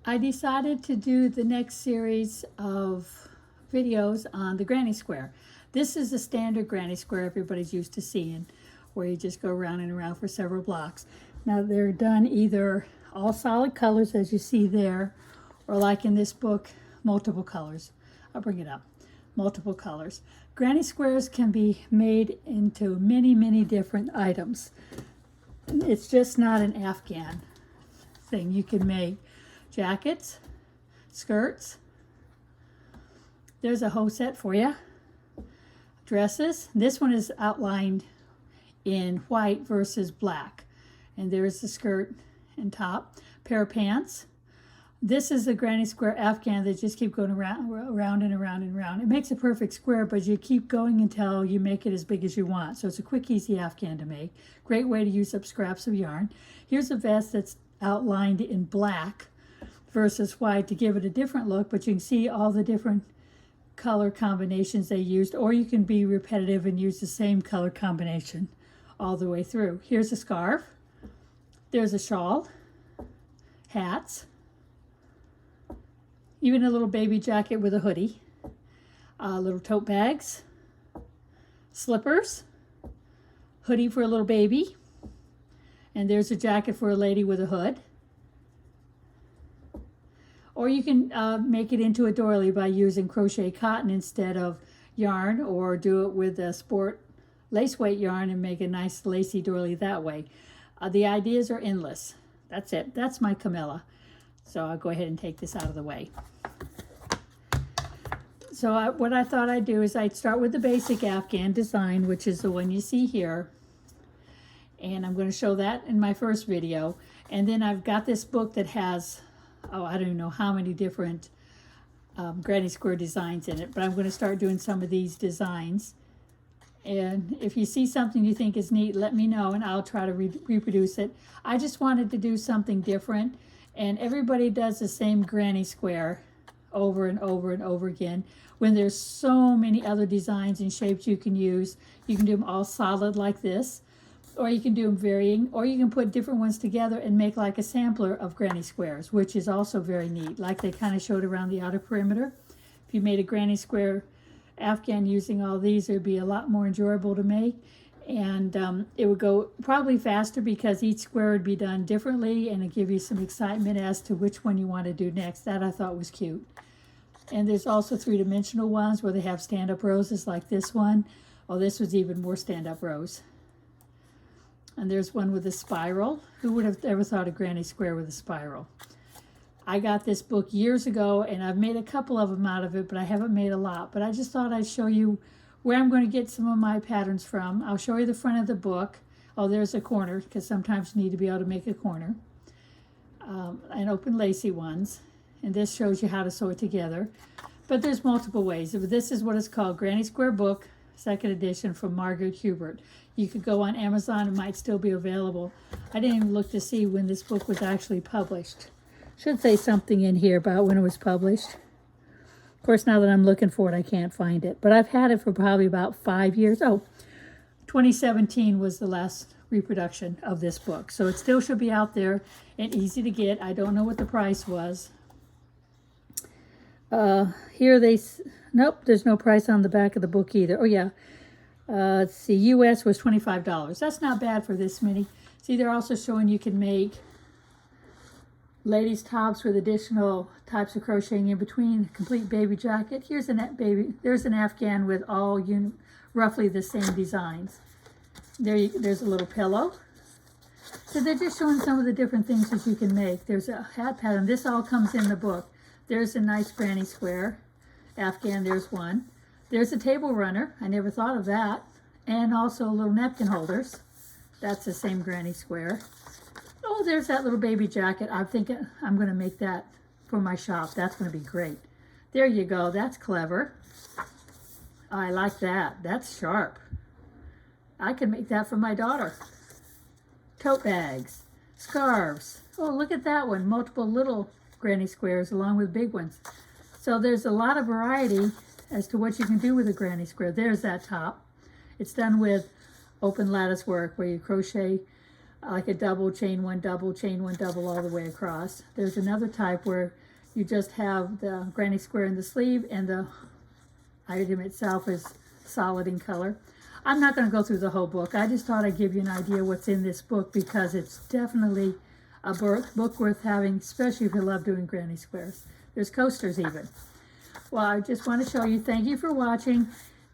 I decided to do the next series of videos on the granny square. This is the standard granny square everybody's used to seeing, where you just go around and around for several blocks. Now they're done either all solid colors as you see there, or like in this book, multiple colors. I'll bring it up. Multiple colors. Granny squares can be made into many, many different items. It's just not an Afghan thing. You can make jackets, skirts. There's a whole set for you. Dresses. This one is outlined in white versus black. And there's the skirt and top. Pair of pants. This is the granny square Afghan that just keep going around and around and around. It makes a perfect square, but you keep going until you make it as big as you want. So it's a quick, easy Afghan to make. Great way to use up scraps of yarn. Here's a vest that's outlined in black versus white to give it a different look, but you can see all the different color combinations they used, or you can be repetitive and use the same color combination all the way through. Here's a scarf. There's a shawl, hats, even a little baby jacket with a hoodie, little tote bags, slippers, hoodie for a little baby, and there's a jacket for a lady with a hood. Or you can make it into a doily by using crochet cotton instead of yarn, or do it with a sport lace weight yarn and make a nice lacy doily that way. The ideas are endless. That's it. That's my Camilla. So I'll go ahead and take this out of the way. So what I thought I'd do is I'd start with the basic Afghan design, which is the one you see here. And I'm going to show that in my first video. And then I've got this book that has, oh, I don't even know how many different granny square designs in it. But I'm going to start doing some of these designs. And if you see something you think is neat, let me know and I'll try to reproduce it. I just wanted to do something different. And everybody does the same granny square over and over and over again, when there's so many other designs and shapes you can use. You can do them all solid like this, or you can do them varying, or you can put different ones together and make like a sampler of granny squares, which is also very neat, like they kind of showed around the outer perimeter. If you made a granny square Afghan using all these, it would be a lot more enjoyable to make. And it would go probably faster because each square would be done differently, and it give you some excitement as to which one you want to do next. That I thought was cute. And there's also three-dimensional ones where they have stand-up roses like this one. Oh, this was even more stand-up rows. And there's one with a spiral. Who would have ever thought of granny square with a spiral? I got this book years ago, and I've made a couple of them out of it, but I haven't made a lot. But I just thought I'd show you where I'm going to get some of my patterns from. I'll show you the front of the book. Oh, there's a corner, because sometimes you need to be able to make a corner. And open lacy ones. And this shows you how to sew it together. But there's multiple ways. This is what it's called, Granny Square Book, 2nd edition from Margaret Hubert. You could go on Amazon, it might still be available. I didn't even look to see when this book was actually published. Should say something in here about when it was published. Of course, now that I'm looking for it, I can't find it. But I've had it for probably about 5 years. Oh, 2017 was the last reproduction of this book. So it still should be out there and easy to get. I don't know what the price was. Nope, there's no price on the back of the book either. Oh, yeah. Let's see, US was $25. That's not bad for this many. See, they're also showing you can make ladies' tops with additional types of crocheting in between, a complete baby jacket. Here's there's an Afghan with all roughly the same designs. There's a little pillow. So they're just showing some of the different things that you can make. There's a hat pattern. This all comes in the book. There's a nice granny square Afghan. There's one. There's a table runner. I never thought of that. And also little napkin holders. That's the same granny square. Oh, there's that little baby jacket. I'm thinking I'm going to make that for my shop. That's going to be great. There you go. That's clever. I like that. That's sharp. I can make that for my daughter. Tote bags, scarves. Oh, look at that one. Multiple little granny squares along with big ones. So there's a lot of variety as to what you can do with a granny square. There's that top. It's done with open lattice work where you crochet like a double, chain one, double, chain one, double all the way across. There's another type where you just have the granny square in the sleeve and the item itself is solid in color. I'm not going to go through the whole book. I just thought I'd give you an idea what's in this book because it's definitely a book worth having, especially if you love doing granny squares. There's coasters even. Well, I just want to show you, thank you for watching,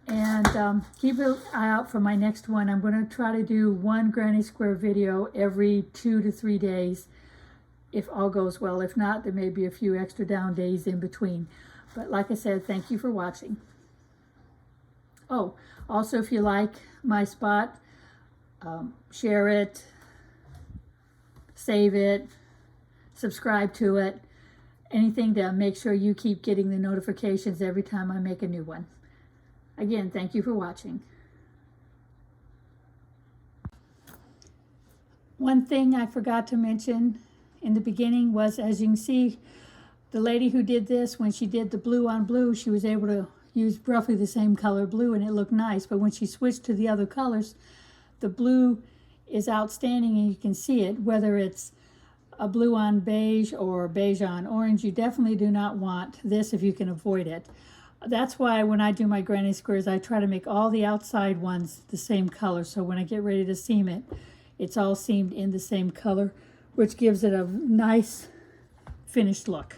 and keep an eye out for my next one. I'm going to try to do one granny square video every 2 to 3 days, if all goes well. If not, there may be a few extra down days in between. But like I said, thank you for watching. Oh, also, if you like my spot, share it, save it, subscribe to it, anything to make sure you keep getting the notifications every time I make a new one. Again, thank you for watching. One thing I forgot to mention in the beginning was, as you can see, the lady who did this, when she did the blue on blue, she was able to use roughly the same color blue and it looked nice. But when she switched to the other colors, the blue is outstanding and you can see it, whether it's a blue on beige or beige on orange. You definitely do not want this if you can avoid it. That's why when I do my granny squares, I try to make all the outside ones the same color. So when I get ready to seam it, it's all seamed in the same color, which gives it a nice finished look.